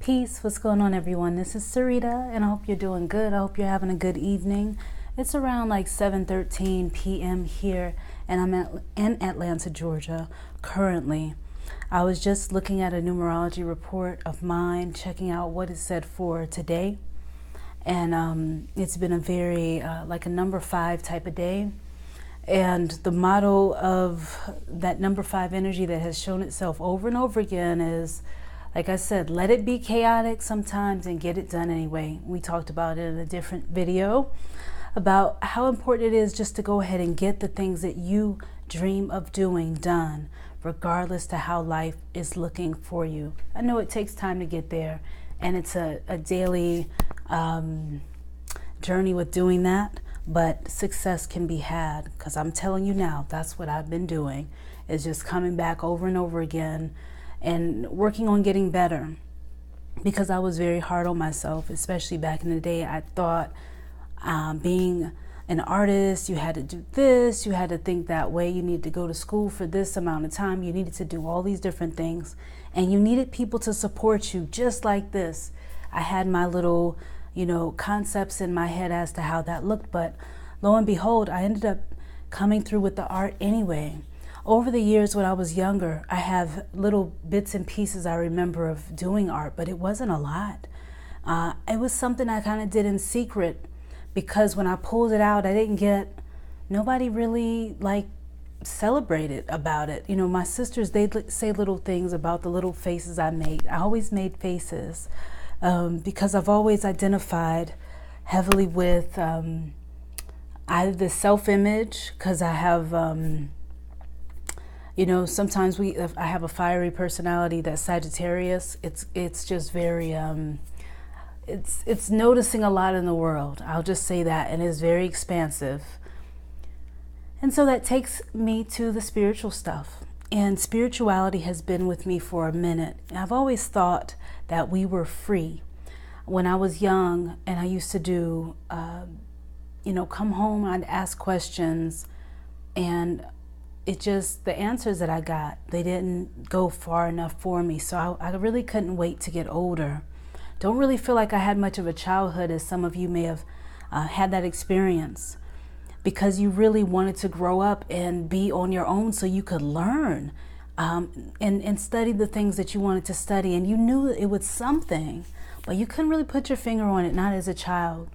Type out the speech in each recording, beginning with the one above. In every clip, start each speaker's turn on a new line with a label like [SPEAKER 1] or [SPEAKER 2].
[SPEAKER 1] Peace, what's going on everyone? This is Sereda and I hope you're doing good. I hope you're having a good evening. It's around like 7:13 p.m. here and I'm in Atlanta, Georgia currently. I was just looking at a numerology report of mine, checking out what it said for today. And it's been a very like a number 5 type of day. And the motto of that number 5 energy that has shown itself over and over again is, like I said, let it be chaotic sometimes and get it done anyway. We talked about it in a different video about how important it is just to go ahead and get the things that you dream of doing done, regardless to how life is looking for you. I know it takes time to get there, and it's a daily journey with doing that, but success can be had, because I'm telling you now, that's what I've been doing, is just coming back over and over again and working on getting better, because I was very hard on myself, especially back in the day. I thought being an artist, you had to do this, you had to think that way, you needed to go to school for this amount of time, you needed to do all these different things, and you needed people to support you just like this. I had my little, concepts in my head as to how that looked, but lo and behold, I ended up coming through with the art anyway. Over the years when I was younger, I have little bits and pieces I remember of doing art, but it wasn't a lot. It was something I kind of did in secret, because when I pulled it out, nobody really celebrated about it. My sisters, they'd say little things about the little faces I made. I always made faces because I've always identified heavily with either the self-image, because I have... sometimes I have a fiery personality, that's Sagittarius. It's just very, it's noticing a lot in the world. I'll just say that, and it's very expansive. And so that takes me to the spiritual stuff. And spirituality has been with me for a minute. I've always thought that we were free. When I was young and I used to do, come home, I'd ask questions, and the answers that I got, they didn't go far enough for me. So I really couldn't wait to get older. Don't really feel like I had much of a childhood, as some of you may have had that experience, because you really wanted to grow up and be on your own so you could learn and study the things that you wanted to study. And you knew it was something, but you couldn't really put your finger on it, not as a child.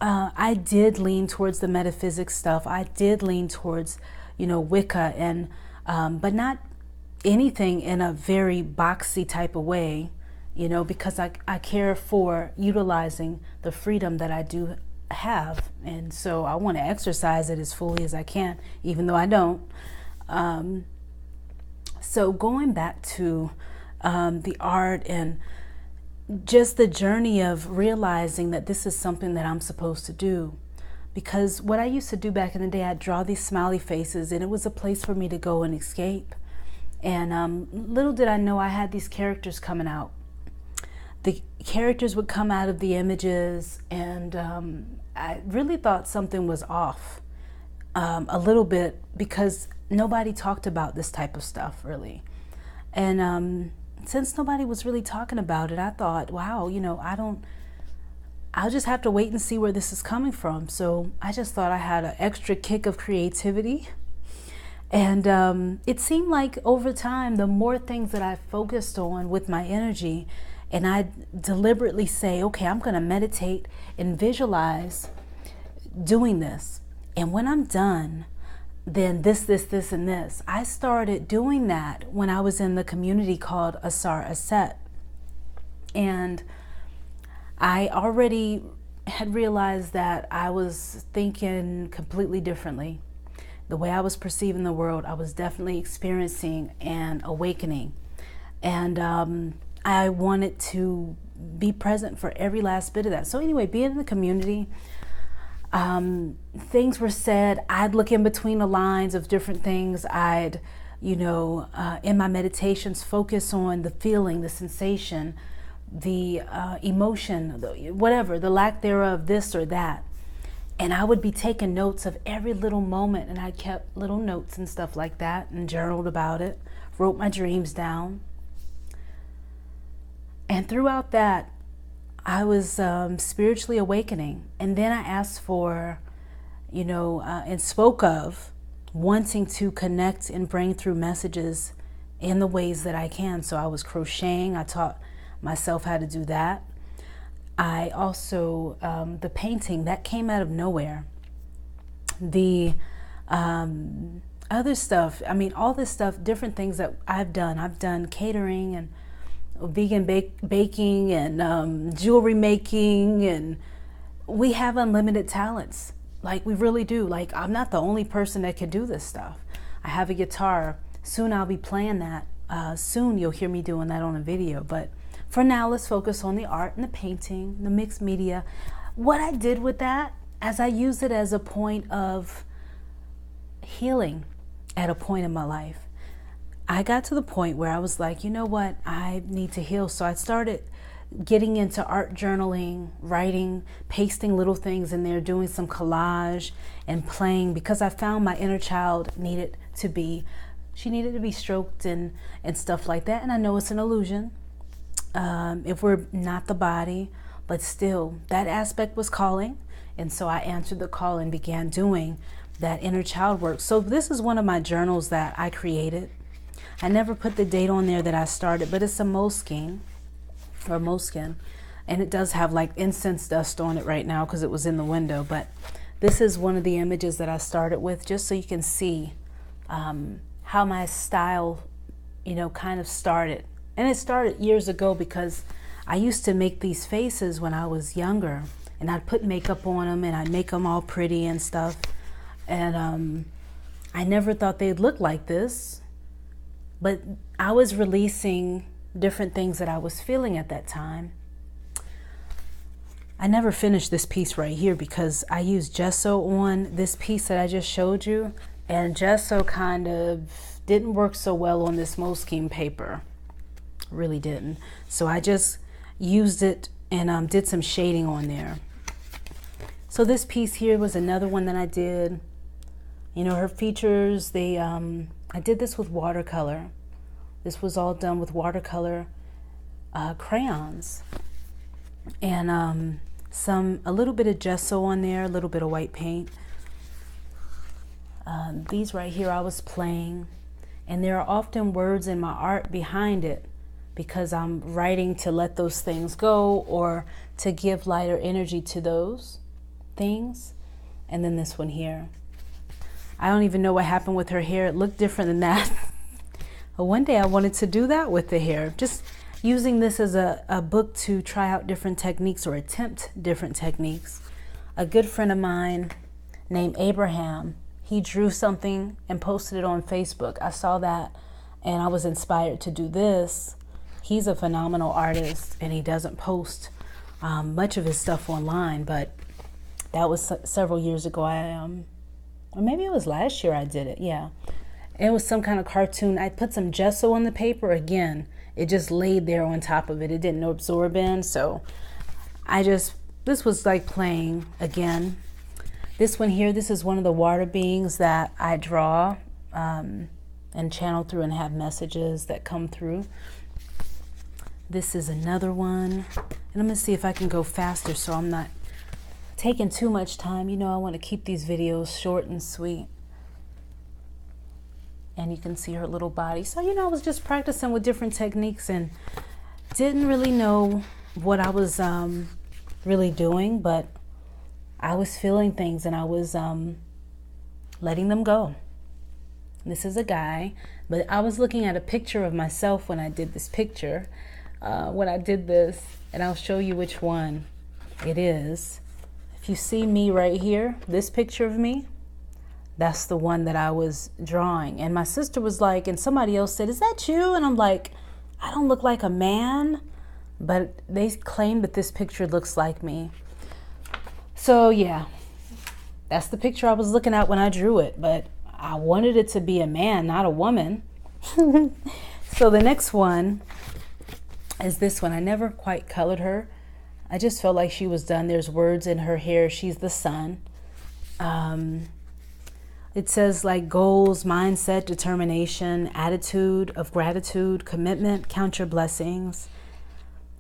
[SPEAKER 1] I did lean towards the metaphysics stuff. I did lean towards Wicca, and but not anything in a very boxy type of way, because I care for utilizing the freedom that I do have, and so I want to exercise it as fully as I can, even though I don't. So going back to the art and just the journey of realizing that this is something that I'm supposed to do. Because what I used to do back in the day, I'd draw these smiley faces, and it was a place for me to go and escape. And little did I know I had these characters coming out. The characters would come out of the images, and I really thought something was off a little bit, because nobody talked about this type of stuff really. And since nobody was really talking about it, I thought, wow, I'll just have to wait and see where this is coming from. So I just thought I had an extra kick of creativity. And it seemed like over time, the more things that I focused on with my energy, and I deliberately say, okay, I'm going to meditate and visualize doing this. And when I'm done, then this, and this. I started doing that when I was in the community called Asar Aset. And I already had realized that I was thinking completely differently. The way I was perceiving the world, I was definitely experiencing an awakening. And I wanted to be present for every last bit of that. So anyway, being in the community, things were said. I'd look in between the lines of different things. I'd, in my meditations, focus on the feeling, the sensation, the emotion, whatever, the lack thereof, this or that. And I would be taking notes of every little moment, and I kept little notes and stuff like that and journaled about it, wrote my dreams down. And throughout that, I was spiritually awakening. And then I asked for, and spoke of wanting to connect and bring through messages in the ways that I can. So I was crocheting. I taught myself how to do that. I also, the painting, that came out of nowhere. The other stuff, all this stuff, different things that I've done catering and vegan baking and jewelry making, and we have unlimited talents. Like, we really do. Like, I'm not the only person that can do this stuff. I have a guitar. Soon I'll be playing that. Soon you'll hear me doing that on a video. But for now, let's focus on the art and the painting, the mixed media. What I did with that, as I used it as a point of healing at a point in my life, I got to the point where I was like, you know what, I need to heal. So I started getting into art journaling, writing, pasting little things in there, doing some collage and playing, because I found my inner child needed to be stroked and stuff like that. And I know it's an illusion if we're not the body, but still that aspect was calling. And so I answered the call and began doing that inner child work. So this is one of my journals that I created. I never put the date on there that I started, but it's a moleskin, and it does have like incense dust on it right now because it was in the window. But this is one of the images that I started with, just so you can see how my style, kind of started. And it started years ago because I used to make these faces when I was younger, and I'd put makeup on them and I'd make them all pretty and stuff. And I never thought they'd look like this, but I was releasing different things that I was feeling at that time. I never finished this piece right here because I used gesso on this piece that I just showed you, and gesso kind of didn't work so well on this moleskin paper. Really didn't. So I just used it and did some shading on there. So this piece here was another one that I did. Her features, I did this with watercolor. This was all done with watercolor crayons, and a little bit of gesso on there, a little bit of white paint. These right here I was playing, and there are often words in my art behind it because I'm writing to let those things go or to give lighter energy to those things. And then this one here, I don't even know what happened with her hair. It looked different than that. But one day I wanted to do that with the hair, just using this as a book to try out different techniques or attempt different techniques. A good friend of mine named Abraham, he drew something and posted it on Facebook. I saw that and I was inspired to do this. He's a phenomenal artist and he doesn't post much of his stuff online, but that was several years ago. Or maybe it was last year I did it, yeah. It was some kind of cartoon. I put some gesso on the paper again. It just laid there on top of it. It didn't absorb in, so this was like playing again. This one here, this is one of the water beings that I draw and channel through and have messages that come through. This is another one. And I'm gonna see if I can go faster so I'm not taking too much time. I want to keep these videos short and sweet. And you can see her little body. So, I was just practicing with different techniques and didn't really know what I was really doing, but I was feeling things and I was letting them go. This is a guy, but I was looking at a picture of myself when I did this picture, when I did this, and I'll show you which one it is. If you see me right here, this picture of me, that's the one that I was drawing. And my sister was like, and somebody else said, "Is that you?" And I'm like, I don't look like a man, but they claim that this picture looks like me. So yeah, that's the picture I was looking at when I drew it, but I wanted it to be a man, not a woman. So the next one is this one. I never quite colored her. I just felt like she was done. There's words in her hair. She's the sun. It says like goals, mindset, determination, attitude of gratitude, commitment, count your blessings.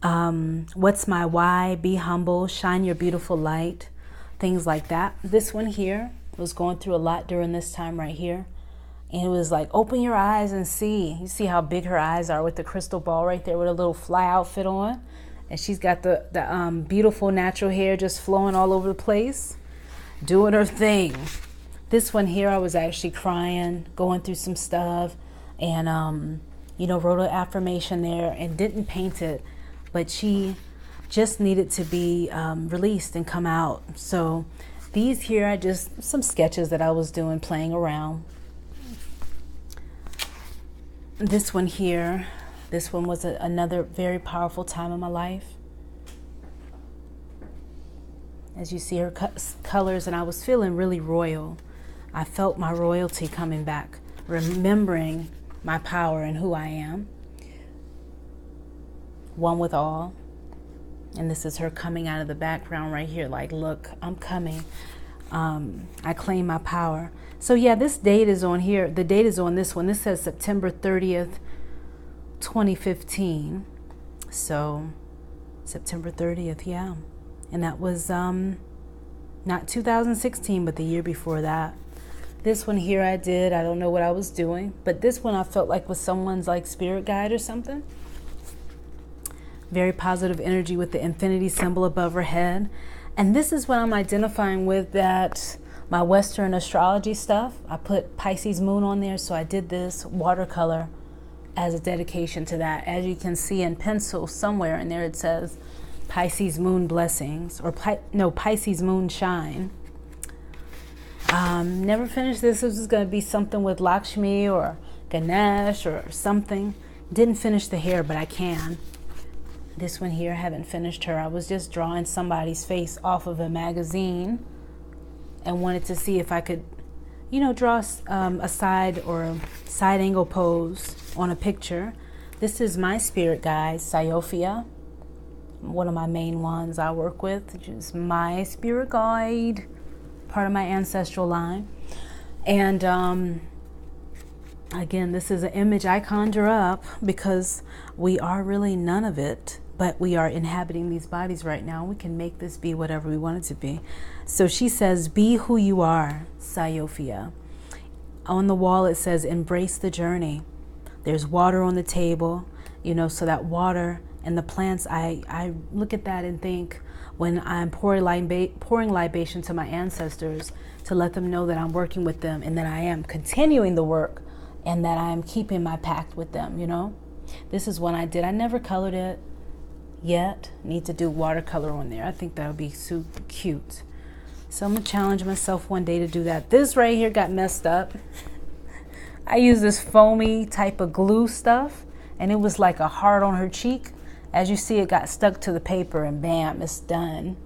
[SPEAKER 1] What's my why? Be humble, shine your beautiful light, things like that. This one here was going through a lot during this time right here. And it was like, open your eyes and see. You see how big her eyes are with the crystal ball right there with a little fly outfit on. And she's got the beautiful natural hair just flowing all over the place, doing her thing. This one here, I was actually crying, going through some stuff, and, wrote an affirmation there and didn't paint it, but she just needed to be released and come out. So these here are just some sketches that I was doing, playing around. This one here, this one was another very powerful time in my life. As you see her colors, and I was feeling really royal. I felt my royalty coming back, remembering my power and who I am. One with all. And this is her coming out of the background right here, like, look, I'm coming. I claim my power. So yeah, this date is on here. The date is on this one. This says September 30th, 2015. So September 30th, yeah. And that was not 2016, but the year before that. This one here I don't know what I was doing, but this one I felt like was someone's like spirit guide or something. Very positive energy with the infinity symbol above her head. And this is what I'm identifying with, that my Western astrology stuff. I put Pisces moon on there, so I did this watercolor as a dedication to that. As you can see in pencil somewhere in there, it says Pisces moon blessings, or Pisces moon shine. Never finished this. This is going to be something with Lakshmi or Ganesh or something. Didn't finish the hair, but I can. This one here, I haven't finished her. I was just drawing somebody's face off of a magazine and wanted to see if I could, draw a side or side angle pose on a picture. This is my spirit guide, Sayophia, one of my main ones I work with, which is my spirit guide, part of my ancestral line. And again, this is an image I conjure up because we are really none of it, but we are inhabiting these bodies right now. We can make this be whatever we want it to be. So she says, be who you are, Sayophia. On the wall, it says, embrace the journey. There's water on the table, so that water and the plants, I look at that and think, when I'm pouring libation to my ancestors, to let them know that I'm working with them and that I am continuing the work and that I am keeping my pact with them, This is one I did. I never colored it yet. Need to do watercolor on there. I think that would be super cute. So I'm going to challenge myself one day to do that. This right here got messed up. I used this foamy type of glue stuff, and it was like a heart on her cheek. As you see, it got stuck to the paper, and bam, it's done.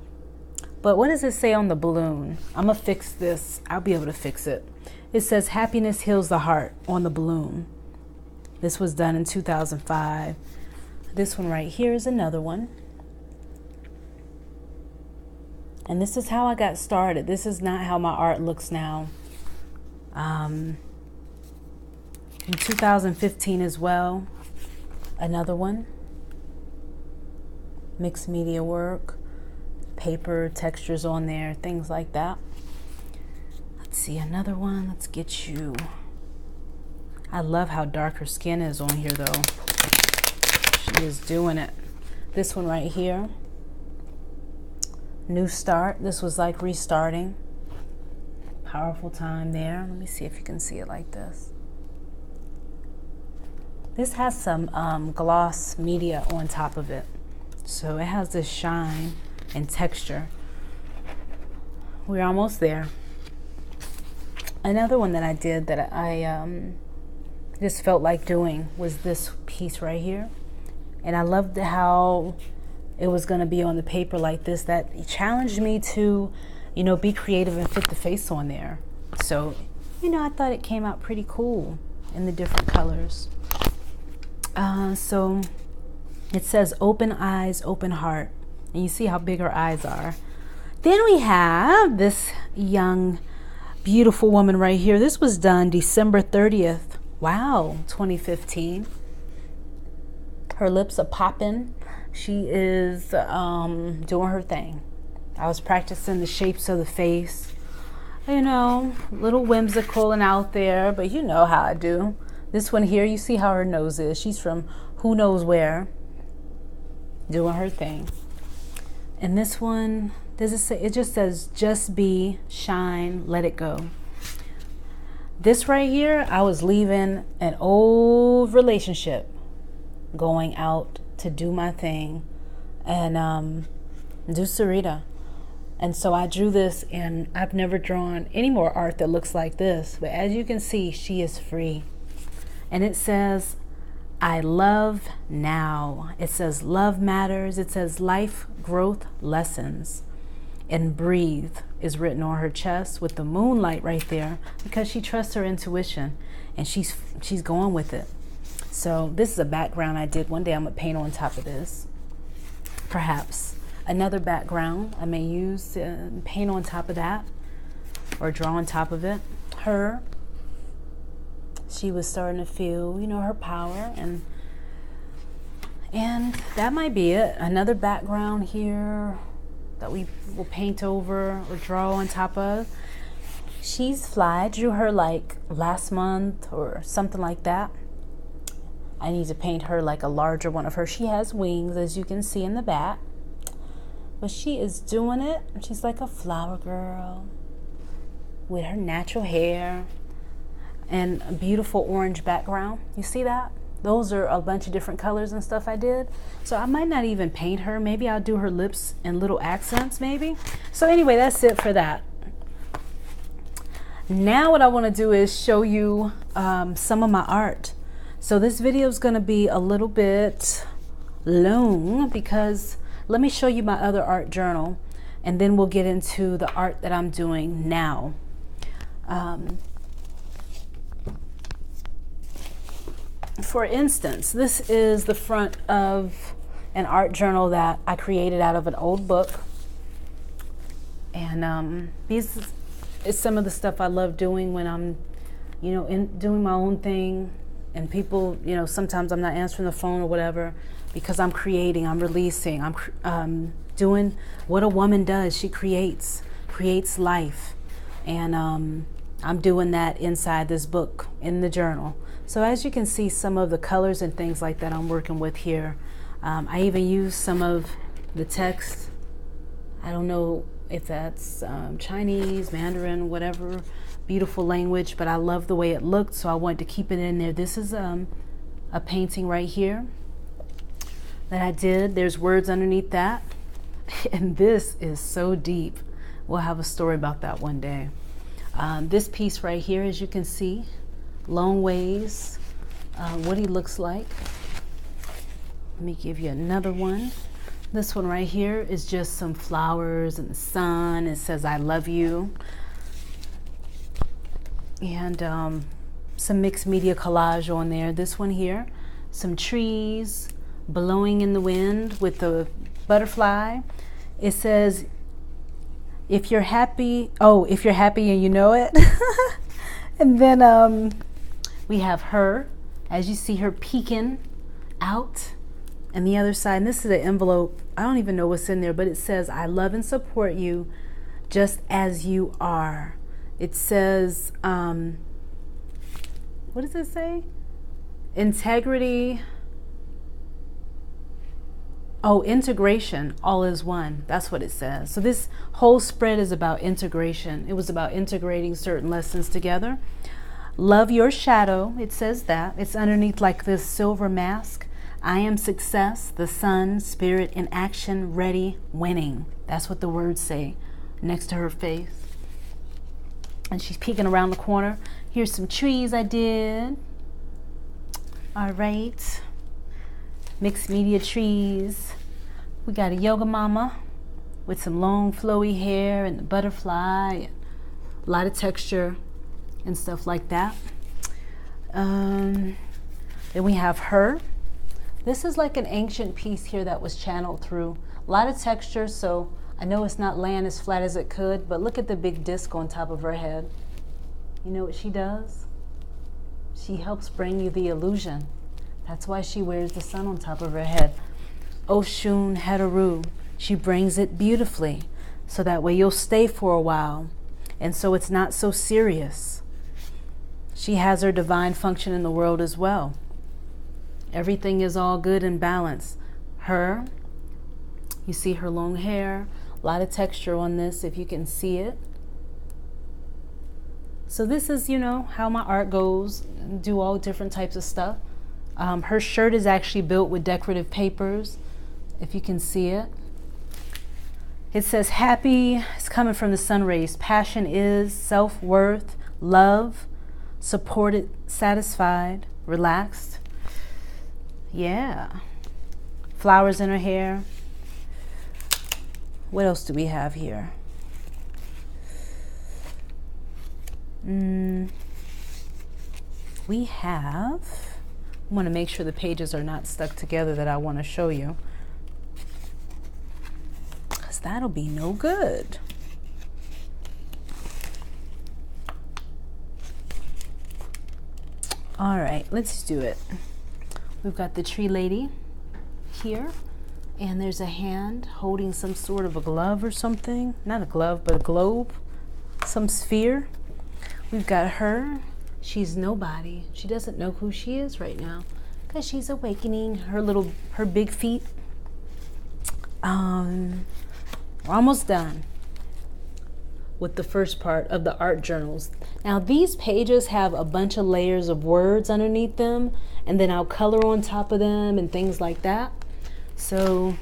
[SPEAKER 1] But what does it say on the balloon? I'm going to fix this. I'll be able to fix it. It says, happiness heals the heart on the balloon. This was done in 2005. This one right here is another one. And this is how I got started. This is not how my art looks now. In 2015 as well, another one. Mixed media work, paper, textures on there, things like that. Let's see, another one. Let's get you. I love how dark her skin is on here, though. She is doing it. This one right here. New start. This was like restarting. Powerful time there. Let me see if you can see it like this. This has some gloss media on top of it. So it has this shine and texture. We're almost there. Another one that I did that I just felt like doing was this piece right here. And I loved how it was going to be on the paper like this. That challenged me to, be creative and fit the face on there. So, I thought it came out pretty cool in the different colors. So it says open eyes, open heart. And you see how big her eyes are. Then we have this young, beautiful woman right here. This was done December 30th. Wow, 2015. Her lips are popping. She is doing her thing. I was practicing the shapes of the face. You know, a little whimsical and out there, but you know how I do. This one here, you see how her nose is. She's from who knows where, doing her thing. And this one, does it say, it just says, just be, shine, let it go. This right here, I was leaving an old relationship, going out to do my thing and do Sereda. And so I drew this, and I've never drawn any more art that looks like this. But as you can see, she is free. And it says, I love now. It says love matters. It says life growth lessons. And breathe is written on her chest with the moonlight right there, because she trusts her intuition and she's going with it. So this is a background I did. One day I'm gonna paint on top of this. Perhaps another background I may use to paint on top of that or draw on top of it. Her, she was starting to feel, you know, her power, and that might be it. Another background here that we will paint over or draw on top of. She's fly. I drew her like last month or something like that. I need to paint her like a larger one of her. She has wings, as you can see in the back, but she is doing it. She's like a flower girl with her natural hair and a beautiful orange background. You see that? Those are a bunch of different colors and stuff I did. So I might not even paint her. Maybe I'll do her lips and little accents maybe. So anyway, that's it for that. Now what I want to do is show you some of my art. So this video is going to be a little bit long because let me show you my other art journal, and then we'll get into the art that I'm doing now. For instance, this is the front of an art journal that I created out of an old book. And this is some of the stuff I love doing when I'm, you know, doing my own thing. And people, you know, sometimes I'm not answering the phone or whatever because I'm creating, I'm releasing, I'm doing what a woman does. She creates life. And I'm doing that inside this book in the journal. So as you can see, some of the colors and things like that I'm working with here. I even use some of the text. I don't know if that's Chinese, Mandarin, whatever beautiful language, but I love the way it looked, so I wanted to keep it in there. This is a painting right here that I did. There's words underneath that. And this is so deep. We'll have a story about that one day. This piece right here, as you can see, long ways, what he looks like. Let me give you another one. This one right here is just some flowers and the sun. It says, I love you. And some mixed media collage on there. This one here, some trees blowing in the wind with the butterfly. It says, if you're happy, if you're happy and you know it. And then we have her, as you see her peeking out. And the other side, and this is an envelope. I don't even know what's in there, but it says, I love and support you just as you are. It says, what does it say? Integrity. Oh, integration, all is one. That's what it says. So this whole spread is about integration. It was about integrating certain lessons together. Love your shadow. It says that. It's underneath like this silver mask. I am success, the sun, spirit in action, ready, winning. That's what the words say next to her face. And she's peeking around the corner. Here's some trees I did. All right. Mixed media trees. We got a yoga mama with some long flowy hair and the butterfly, and a lot of texture and stuff like that. Then we have her. This is like an ancient piece here that was channeled through. A lot of texture, so I know it's not laying as flat as it could, but look at the big disc on top of her head. You know what she does? She helps bring you the illusion. That's why she wears the sun on top of her head. Oshun Heteru. She brings it beautifully, so that way you'll stay for a while, and so it's not so serious. She has her divine function in the world as well. Everything is all good and balanced. Her, you see her long hair, a lot of texture on this if you can see it. So this is, you know, how my art goes, do all different types of stuff. Her shirt is actually built with decorative papers, if you can see it. It says happy, it's coming from the sun rays. Passion is self-worth, love, supported, satisfied, relaxed. Yeah. Flowers in her hair. What else do we have here? We have, I want to make sure the pages are not stuck together that I want to show you, because that'll be no good. All right, let's do it. We've got the tree lady here, and there's a hand holding some sort of a glove or something. Not a glove, but a globe, some sphere. We've got her. She's nobody. She doesn't know who she is right now because she's awakening her big feet. We're almost done with the first part of the art journals. Now these pages have a bunch of layers of words underneath them, and then I'll color on top of them and things like that. So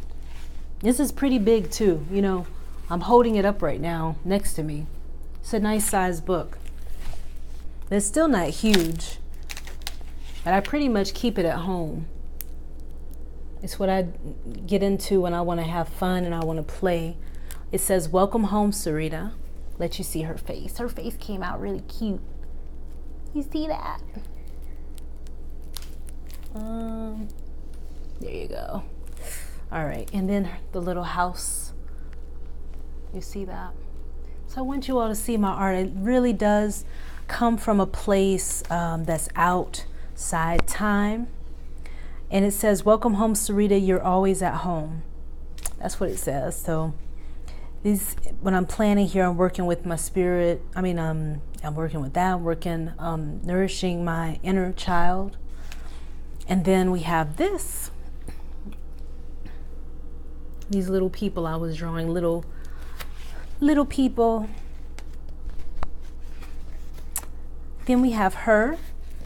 [SPEAKER 1] this is pretty big too. You know, I'm holding it up right now next to me. It's a nice sized book. It's still not huge, but I pretty much keep it at home. It's what I get into when I want to have fun and I want to play. It says, welcome home, Sereda. Let you see her face. Her face came out really cute. You see that? There you go. All right, and then the little house. You see that? So I want you all to see my art. It really does come from a place that's outside time. And it says, welcome home, Sereda, you're always at home. That's what it says. So when I'm planning here, I'm working with my spirit. I'm working with that. I'm working, nourishing my inner child. And then we have this. These little people I was drawing, little people. Then we have her,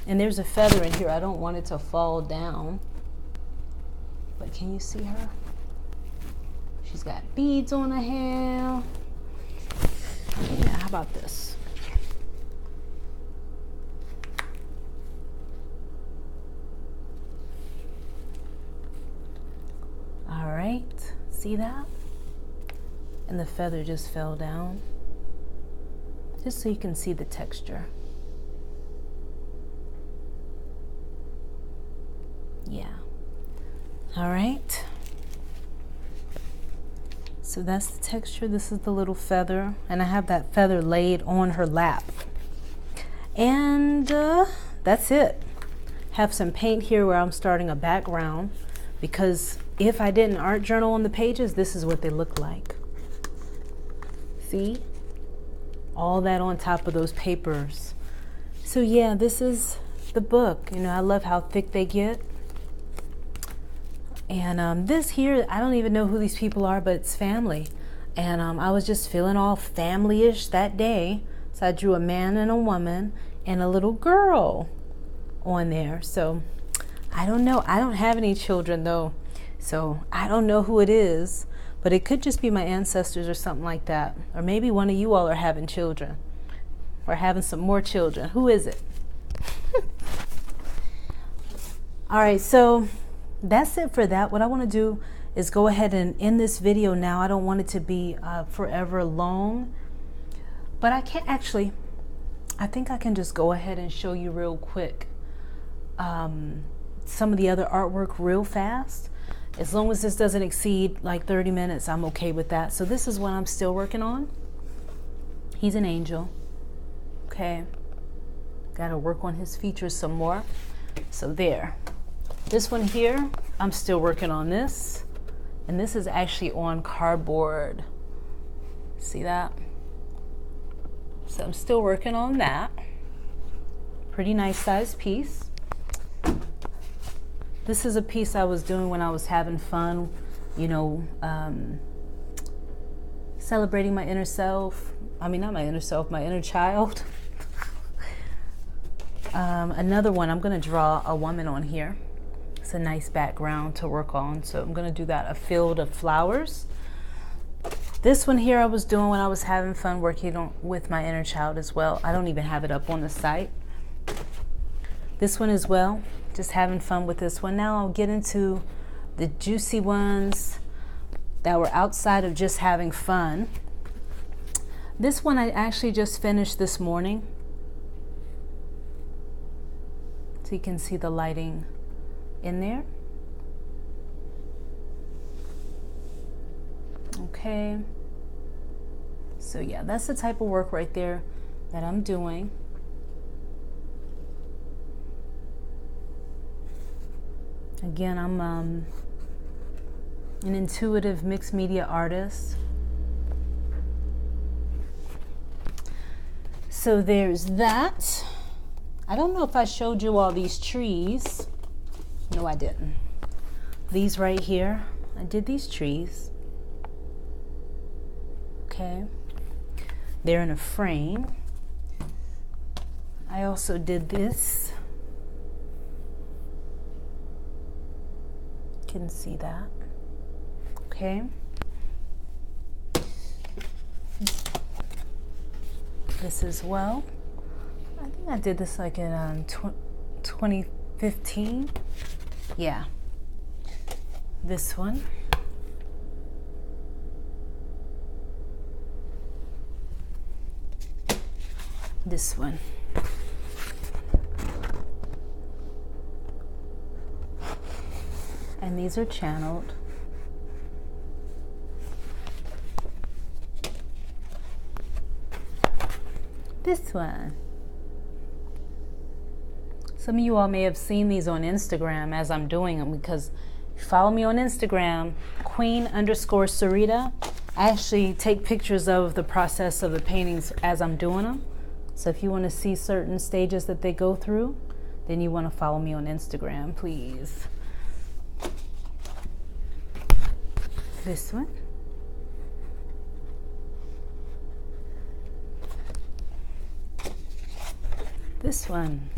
[SPEAKER 1] and there's a feather in here. I don't want it to fall down, but can you see her? She's got beads on her hair. Yeah, how about this? All right, see that? And the feather just fell down, just so you can see the texture. Yeah. All right. So that's the texture. This is the little feather, and I have that feather laid on her lap. And that's it. Have some paint here where I'm starting a background, because if I did an art journal on the pages, this is what they look like. See? All that on top of those papers. So yeah, this is the book. You know, I love how thick they get. And this here, I don't even know who these people are, but it's family. And I was just feeling all family-ish that day. So I drew a man and a woman and a little girl on there. So I don't know. I don't have any children though. So I don't know who it is, but it could just be my ancestors or something like that. Or maybe one of you all are having children or having some more children. Who is it? All right, so that's it for that. What I want to do is go ahead and end this video now. I don't want it to be forever long, but I can't actually, I think I can just go ahead and show you real quick some of the other artwork real fast. As long as this doesn't exceed like 30 minutes, I'm okay with that. So this is what I'm still working on. He's an angel. Okay. Got to work on his features some more. So there. This one here, I'm still working on this. And this is actually on cardboard. See that? So I'm still working on that. Pretty nice size piece. This is a piece I was doing when I was having fun, you know, celebrating my inner self. I mean, not my inner self, my inner child. Another one, I'm gonna draw a woman on here. It's a nice background to work on. So I'm gonna do that, a field of flowers. This one here I was doing when I was having fun working on with my inner child as well. I don't even have it up on the site. This one as well, just having fun with this one. Now I'll get into the juicy ones that were outside of just having fun. This one I actually just finished this morning. So you can see the lighting in there. Okay. So yeah, that's the type of work right there that I'm doing. Again, I'm an intuitive mixed media artist. So there's that. I don't know if I showed you all these trees. No, I didn't. These right here, I did these trees. Okay. They're in a frame. I also did this. You can see that. Okay. This as well. I think I did this like in 2015. Yeah. This one. This one. And these are channeled. This one. Some of you all may have seen these on Instagram as I'm doing them, because if you follow me on Instagram, Queen_Sereda. I actually take pictures of the process of the paintings as I'm doing them. So if you want to see certain stages that they go through, then you want to follow me on Instagram, please. This one. This one.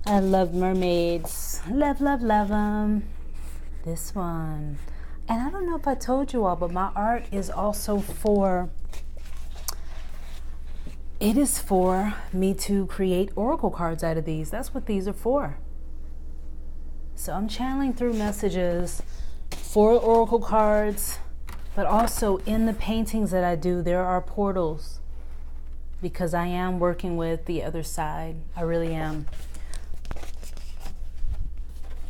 [SPEAKER 1] I love mermaids. Love, love, love them. This one. And I don't know if I told you all, but my art is also for, it is for me to create oracle cards out of these. That's what these are for. So I'm channeling through messages for oracle cards, but also in the paintings that I do, there are portals, because I am working with the other side. I really am.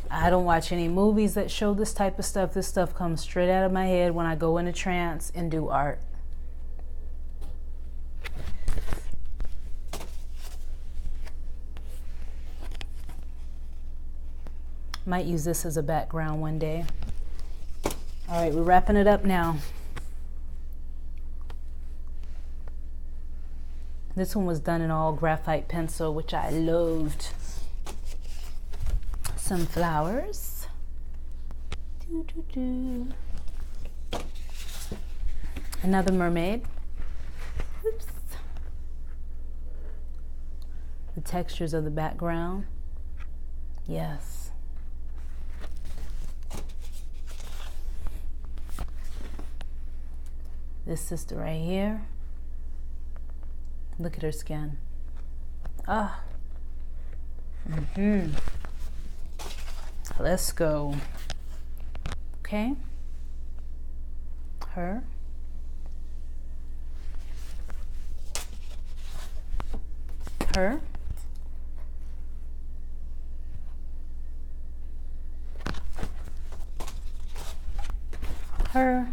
[SPEAKER 1] I don't watch any movies that show this type of stuff. This stuff comes straight out of my head when I go into trance and do art. Might use this as a background one day. All right, we're wrapping it up now. This one was done in all graphite pencil, which I loved. Some flowers. Doo, doo, doo. Another mermaid. Oops. The textures of the background. Yes. This sister right here. Look at her skin. Ah. Let's go. Okay. Her. Her. Her.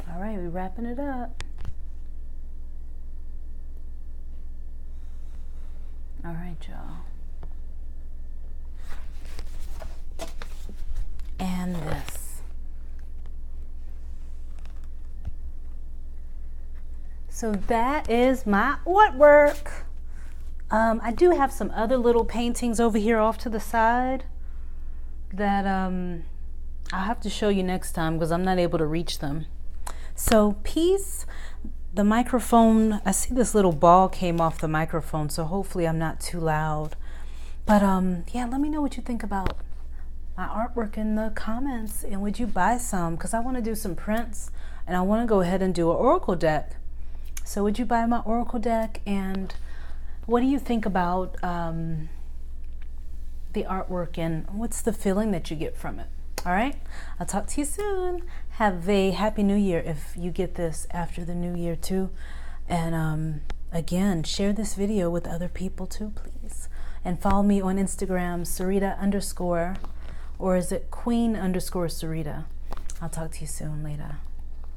[SPEAKER 1] All right, we wrapping it up. All right, y'all. And this. So that is my artwork. I do have some other little paintings over here off to the side that I'll have to show you next time because I'm not able to reach them. So peace. The microphone, I see this little ball came off the microphone, so hopefully I'm not too loud. But yeah, let me know what you think about my artwork in the comments, and would you buy some? Because I want to do some prints and I want to go ahead and do an oracle deck. So would you buy my oracle deck? And what do you think about the artwork, and what's the feeling that you get from it? All right, I'll talk to you soon. Have a happy new year if you get this after the new year too. And again, share this video with other people too, please. And follow me on Instagram, Sereda_, or is it Queen_Sereda? I'll talk to you soon. Later.